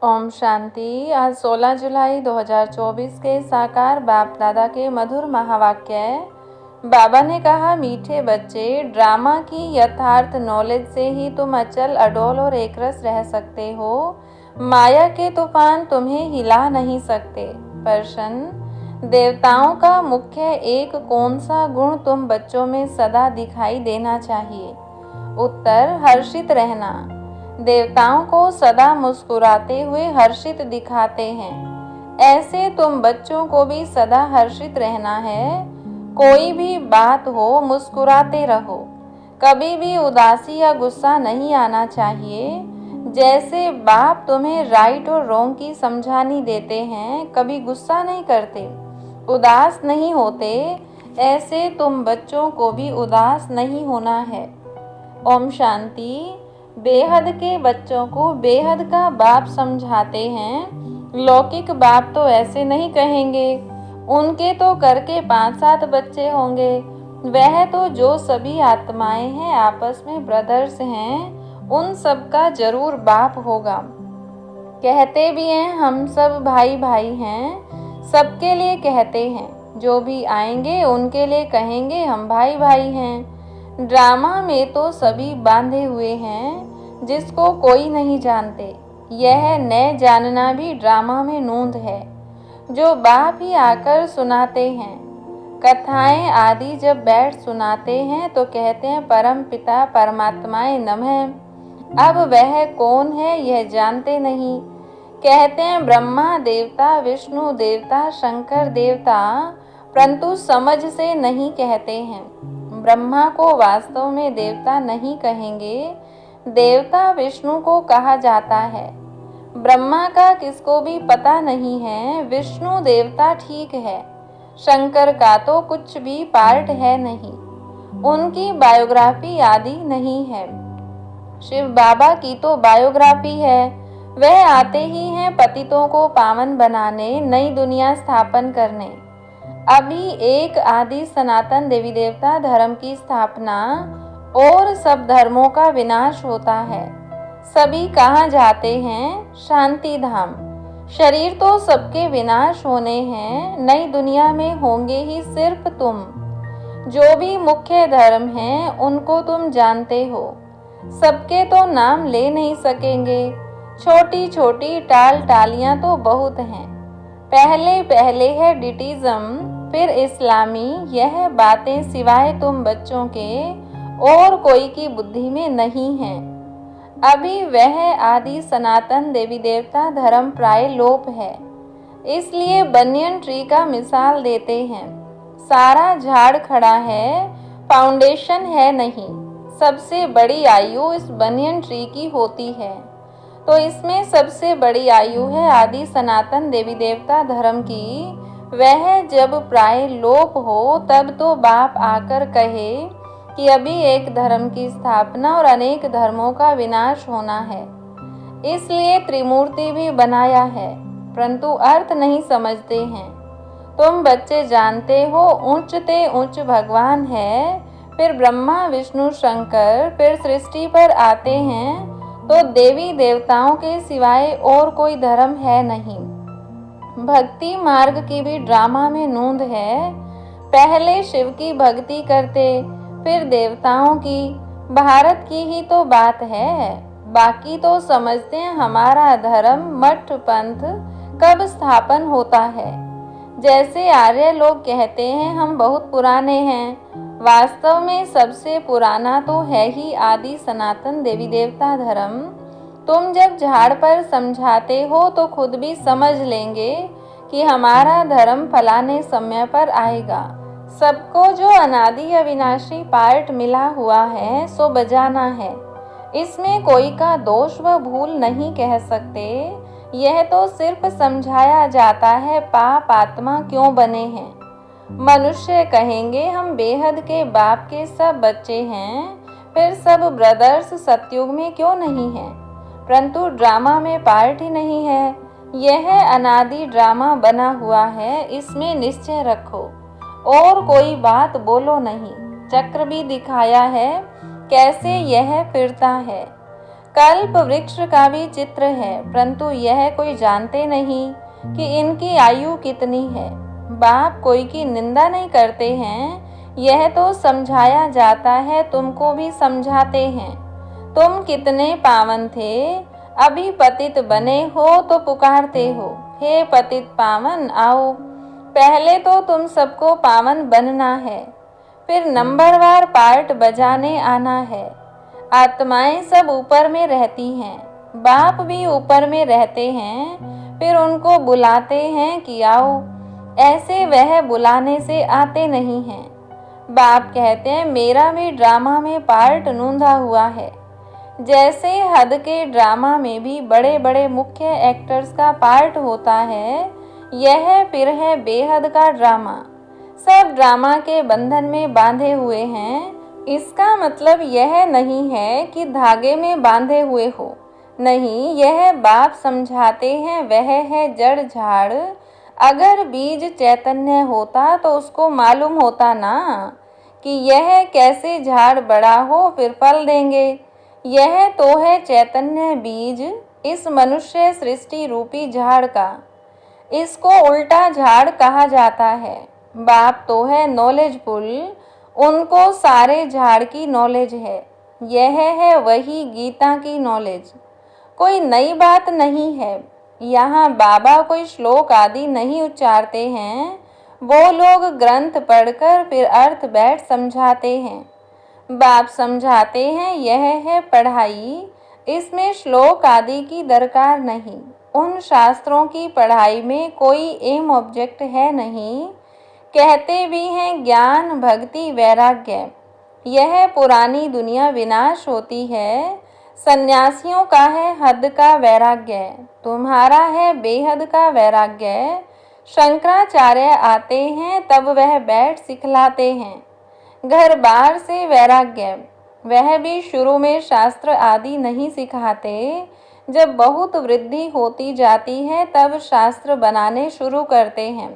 ओम शांति। आज 16 जुलाई 2024 के साकार बाप दादा के मधुर महावाक्य। बाबा ने कहा, मीठे बच्चे, ड्रामा की यथार्थ नॉलेज से ही तुम अचल, अडोल और एकरस रह सकते हो। माया के तूफान तुम्हें हिला नहीं सकते। प्रश्न, देवताओं का मुख्य एक कौन सा गुण तुम बच्चों में सदा दिखाई देना चाहिए? उत्तर, हर्षित रहना। देवताओं को सदा मुस्कुराते हुए हर्षित दिखाते हैं। ऐसे तुम बच्चों को भी सदा हर्षित रहना है। कोई भी बात हो, मुस्कुराते रहो। कभी भी उदासी या गुस्सा नहीं आना चाहिए। जैसे बाप तुम्हें राइट और रॉन्ग की समझानी देते हैं, कभी गुस्सा नहीं करते, उदास नहीं होते, ऐसे तुम बच्चों को भी उदास नहीं होना है। ओम शांति। बेहद के बच्चों को बेहद का बाप समझाते हैं। लौकिक बाप तो ऐसे नहीं कहेंगे। उनके तो करके 5-7 बच्चे होंगे। वह तो जो सभी आत्माएं हैं, आपस में ब्रदर्स हैं, उन सब का जरूर बाप होगा। कहते भी हैं हम सब भाई भाई हैं, सबके लिए कहते हैं। जो भी आएंगे उनके लिए कहेंगे हम भाई भाई हैं। ड्रामा में तो सभी बांधे हुए हैं, जिसको कोई नहीं जानते। यह न जानना भी ड्रामा में नूंद है, जो बाप ही आकर सुनाते हैं। कथाएं आदि जब बैठ सुनाते हैं तो कहते हैं परम पिता परमात्माए नमः। अब वह कौन है यह जानते नहीं। कहते हैं ब्रह्मा देवता, विष्णु देवता, शंकर देवता, परंतु समझ से नहीं कहते हैं। ब्रह्मा को वास्तव में देवता नहीं कहेंगे, देवता विष्णु को कहा जाता है। ब्रह्मा का किसको भी पता नहीं है, विष्णु देवता ठीक है, शंकर का तो कुछ भी पार्ट है नहीं, उनकी बायोग्राफी आदि नहीं है। शिव बाबा की तो बायोग्राफी है। वह आते ही हैं पतितों को पावन बनाने, नई दुनिया स्थापन करने। अभी एक आदि सनातन देवी देवता धर्म की स्थापना और सब धर्मों का विनाश होता है। सभी कहाँ जाते हैं? शांति धाम। शरीर तो सबके विनाश होने हैं, नई दुनिया में होंगे ही सिर्फ तुम। जो भी मुख्य धर्म हैं उनको तुम जानते हो, सबके तो नाम ले नहीं सकेंगे। छोटी छोटी टाल टालियां तो बहुत हैं। पहले पहले है डिटिज्म, फिर इस्लामी। यह बातें सिवाय तुम बच्चों के और कोई की बुद्धि में नहीं है। अभी वह आदि सनातन देवी देवता धर्म प्राय लोप है। इसलिए बनियन ट्री का मिसाल देते हैं। सारा झाड़ खड़ा है, फाउंडेशन है नहीं। सबसे बड़ी आयु इस बनियन ट्री की होती है, तो इसमें सबसे बड़ी आयु है आदि सनातन देवी देवता धर्म की। वह जब प्राय लोप हो, तब तो बाप आकर कहे कि अभी एक धर्म की स्थापना और अनेक धर्मों का विनाश होना है। इसलिए त्रिमूर्ति भी बनाया है, परंतु अर्थ नहीं समझते हैं। तुम बच्चे जानते हो ऊंचते ऊंच भगवान है, फिर ब्रह्मा विष्णु शंकर, फिर सृष्टि पर आते हैं, तो देवी देवताओं के सिवाय और कोई धर्म है नहीं। भक्ति मार्ग की भी ड्रामा में नूंद है। पहले शिव की भक्ति करते, फिर देवताओं की। भारत की ही तो बात है। बाकी तो समझते हैं हमारा धर्म मठ पंथ कब स्थापन होता है। जैसे आर्य लोग कहते हैं हम बहुत पुराने हैं। वास्तव में सबसे पुराना तो है ही आदि सनातन देवी देवता धर्म। तुम जब झाड़ पर समझाते हो तो खुद भी समझ लेंगे कि हमारा धर्म फलाने समय पर आएगा। सबको जो अनादि अविनाशी पार्ट मिला हुआ है सो बजाना है। इसमें कोई का दोष व भूल नहीं कह सकते। यह तो सिर्फ समझाया जाता है पाप आत्मा क्यों बने हैं। मनुष्य कहेंगे हम बेहद के बाप के सब बच्चे हैं, फिर सब ब्रदर्स सतयुग में क्यों नहीं हैं? परंतु ड्रामा में पार्ट ही नहीं है। यह अनादि ड्रामा बना हुआ है, इसमें निश्चय रखो और कोई बात बोलो नहीं। चक्र भी दिखाया है कैसे यह फिरता है। कल्प वृक्ष का भी चित्र है, परंतु यह कोई जानते नहीं कि इनकी आयु कितनी है। बाप कोई की निंदा नहीं करते हैं, यह तो समझाया जाता है, तुमको भी समझाते हैं। तुम कितने पावन थे, अभी पतित बने हो तो पुकारते हो, हे पतित पावन आओ। पहले तो तुम सबको पावन बनना है, फिर नंबरवार पार्ट बजाने आना है। आत्माएं सब ऊपर में रहती हैं, बाप भी ऊपर में रहते हैं, फिर उनको बुलाते हैं कि आओ। ऐसे वह बुलाने से आते नहीं हैं। बाप कहते हैं मेरा भी ड्रामा में पार्ट नूंधा हुआ है। जैसे हद के ड्रामा में भी बड़े बड़े मुख्य एक्टर्स का पार्ट होता है, यह फिर है बेहद का ड्रामा। सब ड्रामा के बंधन में बांधे हुए हैं। इसका मतलब यह नहीं है कि धागे में बांधे हुए हो, नहीं, यह बाप समझाते हैं वह है जड़ झाड़। अगर बीज चैतन्य होता तो उसको मालूम होता ना कि यह कैसे झाड़ बड़ा हो फिर फल देंगे। यह तो है चैतन्य बीज, इस मनुष्य सृष्टि रूपी झाड़ का। इसको उल्टा झाड़ कहा जाता है। बाप तो है नॉलेजफुल, उनको सारे झाड़ की नॉलेज है। यह है वही गीता की नॉलेज, कोई नई बात नहीं है। यहाँ बाबा कोई श्लोक आदि नहीं उच्चारते हैं, वो लोग ग्रंथ पढ़कर फिर अर्थ बैठ समझाते हैं। बाप समझाते हैं यह है पढ़ाई, इसमें श्लोक आदि की दरकार नहीं। उन शास्त्रों की पढ़ाई में कोई एम ऑब्जेक्ट है नहीं। कहते भी हैं ज्ञान भक्ति वैराग्य, यह पुरानी दुनिया विनाश होती है। सन्यासियों का है हद का वैराग्य, तुम्हारा है बेहद का वैराग्य। शंकराचार्य आते हैं तब वह बैठ सिखलाते हैं। घर बार से वैराग्य, वह भी शुरू में शास्त्र आदि नहीं सिखाते। जब बहुत वृद्धि होती जाती है तब शास्त्र बनाने शुरू करते हैं।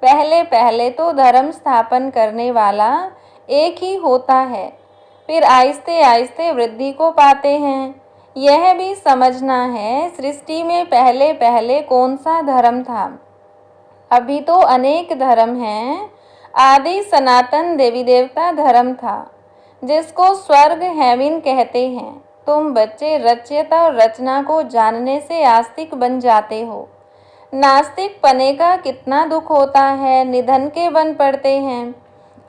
पहले पहले तो धर्म स्थापन करने वाला एक ही होता है, फिर आहिस्ते आहिस्ते वृद्धि को पाते हैं। यह भी समझना है सृष्टि में पहले पहले कौन सा धर्म था। अभी तो अनेक धर्म हैं। आदि सनातन देवी देवता धर्म था, जिसको स्वर्ग हेवन कहते हैं। तुम बच्चे रचयिता और रचना को जानने से आस्तिक बन जाते हो। नास्तिक पने का कितना दुख होता है, निधन के बन पड़ते हैं,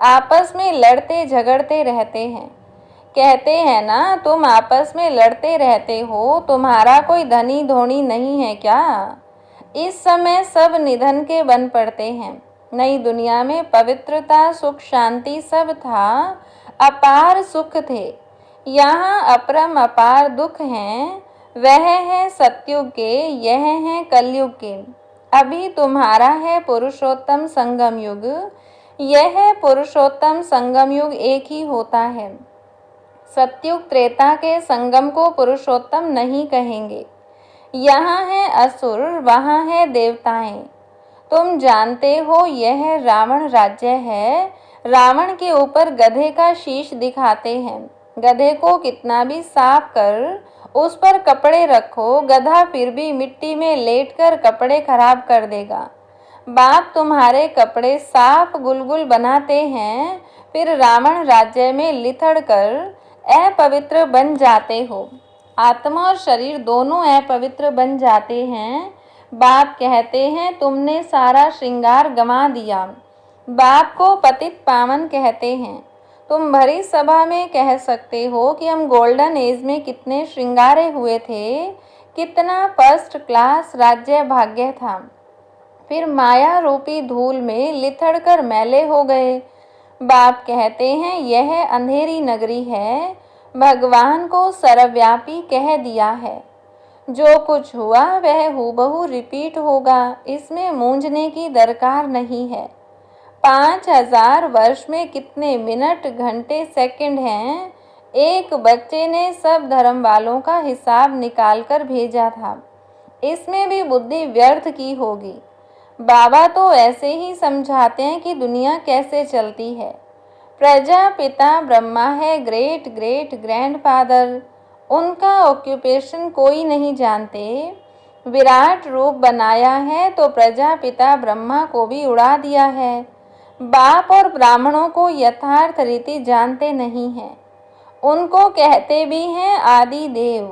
आपस में लड़ते झगड़ते रहते हैं। कहते हैं ना तुम आपस में लड़ते रहते हो, तुम्हारा कोई धनी धोनी नहीं है क्या। इस समय सब निधन के बन पड़ते हैं। नई दुनिया में पवित्रता सुख शांति सब था, अपार सुख थे। यहाँ अपरम अपार दुख हैं, वह है सतयुग के, यह है कलयुग के। अभी तुम्हारा है पुरुषोत्तम संगम युग, यह पुरुषोत्तम संगम युग एक ही होता है। सतयुग त्रेता के संगम को पुरुषोत्तम नहीं कहेंगे। यहाँ है असुर, वहाँ है देवताएं। तुम जानते हो यह रावण राज्य है। रावण के ऊपर गधे का शीश दिखाते हैं। गधे को कितना भी साफ कर उस पर कपड़े रखो, गधा फिर भी मिट्टी में लेटकर कपड़े खराब कर देगा। बाप तुम्हारे कपड़े साफ गुलगुल बनाते हैं, फिर रावण राज्य में लिथड़ कर अपवित्र बन जाते हो। आत्मा और शरीर दोनों अपवित्र बन जाते हैं। बाप कहते हैं तुमने सारा श्रृंगार गंवा दिया। बाप को पतित पावन कहते हैं। तुम भरी सभा में कह सकते हो कि हम गोल्डन एज में कितने श्रृंगारे हुए थे, कितना फर्स्ट क्लास राज्य भाग्य था, फिर माया रूपी धूल में लिथड़ कर मैले हो गए। बाप कहते हैं यह अंधेरी नगरी है, भगवान को सर्वव्यापी कह दिया है। जो कुछ हुआ वह हूबहू रिपीट होगा, इसमें मूंझने की दरकार नहीं है। 5000 वर्ष में कितने मिनट घंटे सेकंड हैं। एक बच्चे ने सब धर्म वालों का हिसाब निकाल कर भेजा था, इसमें भी बुद्धि व्यर्थ की होगी। बाबा तो ऐसे ही समझाते हैं कि दुनिया कैसे चलती है। प्रजापिता ब्रह्मा है ग्रेट ग्रेट ग्रैंडफादर, उनका ऑक्यूपेशन कोई नहीं जानते। विराट रूप बनाया है तो प्रजापिता ब्रह्मा को भी उड़ा दिया है। बाप और ब्राह्मणों को यथार्थ रीति जानते नहीं हैं। उनको कहते भी हैं आदि देव।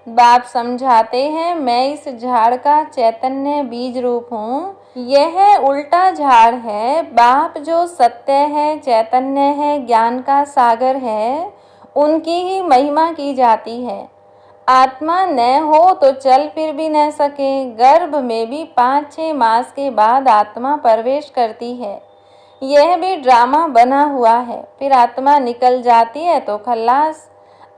बाप समझाते हैं मैं इस झाड़ का चैतन्य बीज रूप हूँ। यह उल्टा झाड़ है। बाप जो सत्य है, चैतन्य है, ज्ञान का सागर है, उनकी ही महिमा की जाती है। आत्मा न हो तो चल फिर भी न सके। गर्भ में भी 5-6 मास के बाद आत्मा प्रवेश करती है। यह भी ड्रामा बना हुआ है। फिर आत्मा निकल जाती है तो खल्लास।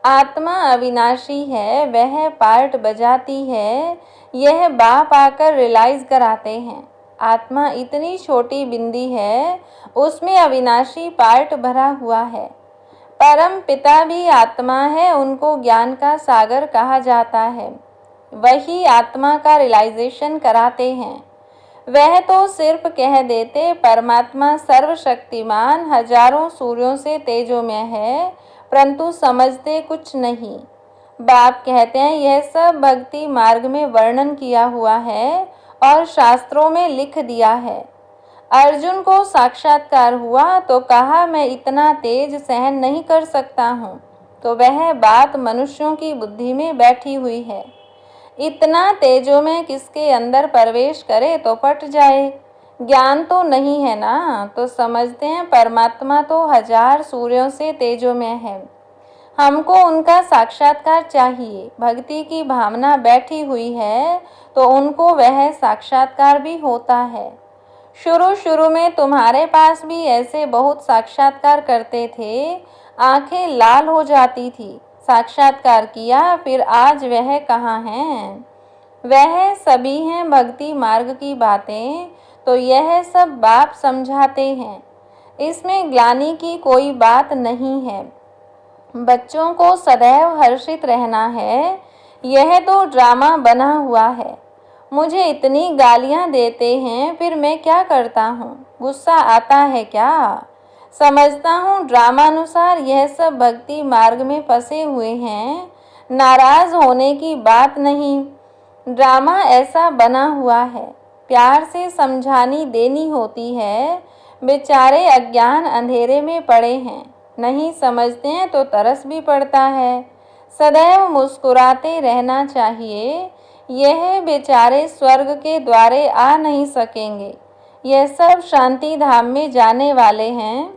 आत्मा अविनाशी है, वह पार्ट बजाती है। यह बाप आकर रियलाइज कराते हैं। आत्मा इतनी छोटी बिंदी है, उसमें अविनाशी पार्ट भरा हुआ है। परम पिता भी आत्मा है, उनको ज्ञान का सागर कहा जाता है। वही आत्मा का रियलाइजेशन कराते हैं। वह तो सिर्फ कह देते परमात्मा सर्वशक्तिमान हजारों सूर्यों से तेजोमय है, परंतु समझते कुछ नहीं। बाप कहते हैं यह सब भक्ति मार्ग में वर्णन किया हुआ है और शास्त्रों में लिख दिया है। अर्जुन को साक्षात्कार हुआ तो कहा मैं इतना तेज सहन नहीं कर सकता हूँ, तो वह बात मनुष्यों की बुद्धि में बैठी हुई है। इतना तेजोमय किसके अंदर प्रवेश करे तो फट जाए। ज्ञान तो नहीं है ना, तो समझते हैं परमात्मा तो 1000 सूर्यों से तेजोमय है। हमको उनका साक्षात्कार चाहिए। भक्ति की भावना बैठी हुई है तो उनको वह साक्षात्कार भी होता है। शुरू शुरू में तुम्हारे पास भी ऐसे बहुत साक्षात्कार करते थे, आंखें लाल हो जाती थी। साक्षात्कार किया, फिर आज वह कहाँ हैं? वह सभी हैं भक्ति मार्ग की बातें, तो यह सब बाप समझाते हैं। इसमें ग्लानि की कोई बात नहीं है। बच्चों को सदैव हर्षित रहना है। यह तो ड्रामा बना हुआ है। मुझे इतनी गालियां देते हैं, फिर मैं क्या करता हूँ? गुस्सा आता है क्या? समझता हूँ ड्रामानुसार यह सब भक्ति मार्ग में फंसे हुए हैं। नाराज होने की बात नहीं। ड्रामा ऐसा बना हुआ है। प्यार से समझानी देनी होती है। बेचारे अज्ञान अंधेरे में पड़े हैं, नहीं समझते हैं तो तरस भी पड़ता है। सदैव मुस्कुराते रहना चाहिए। यह बेचारे स्वर्ग के द्वारे आ नहीं सकेंगे। यह सब शांति धाम में जाने वाले हैं।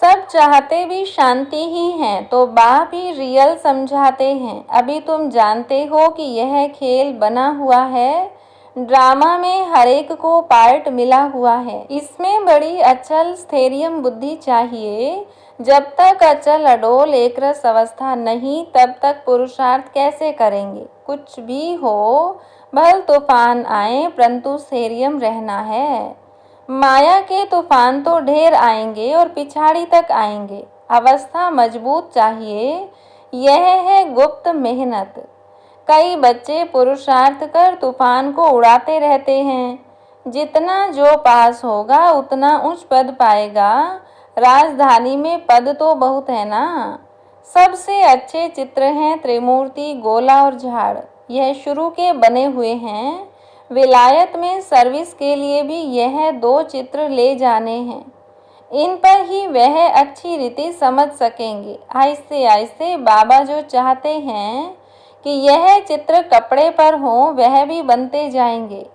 सब चाहते भी शांति ही हैं, तो बाप ही रियल समझाते हैं। अभी तुम जानते हो कि यह खेल बना हुआ है। ड्रामा में हर एक को पार्ट मिला हुआ है। इसमें बड़ी अचल स्थैर्यम बुद्धि चाहिए। जब तक अचल अडोल एकरस अवस्था नहीं, तब तक पुरुषार्थ कैसे करेंगे? कुछ भी हो, भल तूफान आए, परंतु स्थैर्यम रहना है। माया के तूफान तो ढेर आएंगे और पिछाड़ी तक आएंगे। अवस्था मजबूत चाहिए। यह है गुप्त मेहनत। कई बच्चे पुरुषार्थ कर तूफान को उड़ाते रहते हैं। जितना जो पास होगा उतना उच्च पद पाएगा। राजधानी में पद तो बहुत है ना। सबसे अच्छे चित्र हैं त्रिमूर्ति, गोला और झाड़। यह शुरू के बने हुए हैं। विलायत में सर्विस के लिए भी यह 2 चित्र ले जाने हैं। इन पर ही वह अच्छी रीति समझ सकेंगे। आहिस्ते आहिस्ते बाबा जो चाहते हैं कि यह चित्र कपड़े पर हो, वह भी बनते जाएंगे।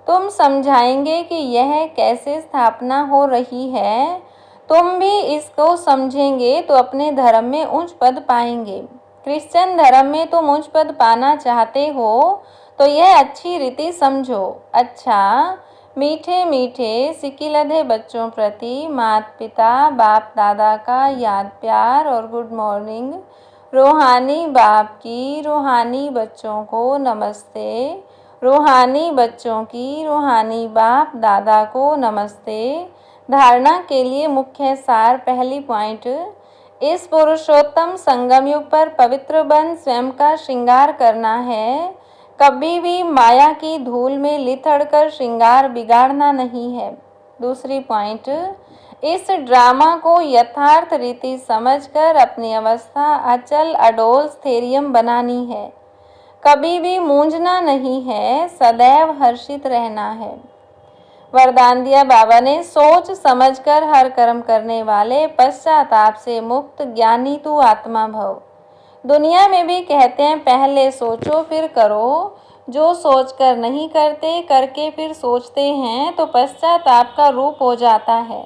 तुम समझाएंगे कि यह कैसे स्थापना हो रही है। तुम भी इसको समझेंगे तो अपने धर्म में उच्च पद पाएंगे। क्रिश्चियन धर्म में तुम उच्च पद पाना चाहते हो तो यह अच्छी रीति समझो। अच्छा, मीठे मीठे सिकिलधे बच्चों प्रति माता पिता बाप दादा का याद प्यार और गुड मॉर्निंग। रूहानी बाप की रूहानी बच्चों को नमस्ते। रूहानी बच्चों की रूहानी बाप दादा को नमस्ते। धारणा के लिए मुख्य सार। पहली पॉइंट, इस पुरुषोत्तम संगम युग पर पवित्र बन स्वयं का श्रृंगार करना है। कभी भी माया की धूल में लिथड़ कर श्रृंगार बिगाड़ना नहीं है। दूसरी पॉइंट, इस ड्रामा को यथार्थ रीति समझकर अपनी अवस्था अचल अडोल स्थैर्यम बनानी है। कभी भी मूंझना नहीं है, सदैव हर्षित रहना है। वरदान दिया बाबा ने, सोच समझकर हर कर्म करने वाले पश्चाताप से मुक्त ज्ञानी तू आत्मा भव। दुनिया में भी कहते हैं पहले सोचो फिर करो। जो सोचकर नहीं करते, करके फिर सोचते हैं तो पश्चाताप का रूप हो जाता है।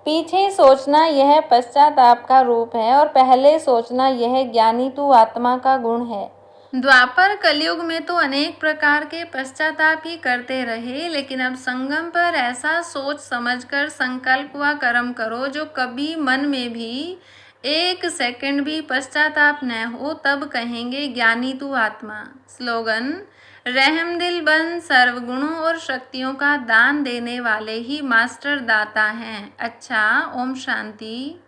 पीछे सोचना यह पश्चाताप का रूप है और पहले सोचना यह ज्ञानी तू आत्मा का गुण है। द्वापर कलयुग में तो अनेक प्रकार के पश्चाताप ही करते रहे, लेकिन अब संगम पर ऐसा सोच समझकर संकल्प व कर्म करो जो कभी मन में भी एक सेकंड भी पश्चाताप न हो, तब कहेंगे ज्ञानी तू आत्मा। स्लोगन, रहमदिल बन सर्वगुणों और शक्तियों का दान देने वाले ही मास्टर दाता हैं। अच्छा, ओम शांति।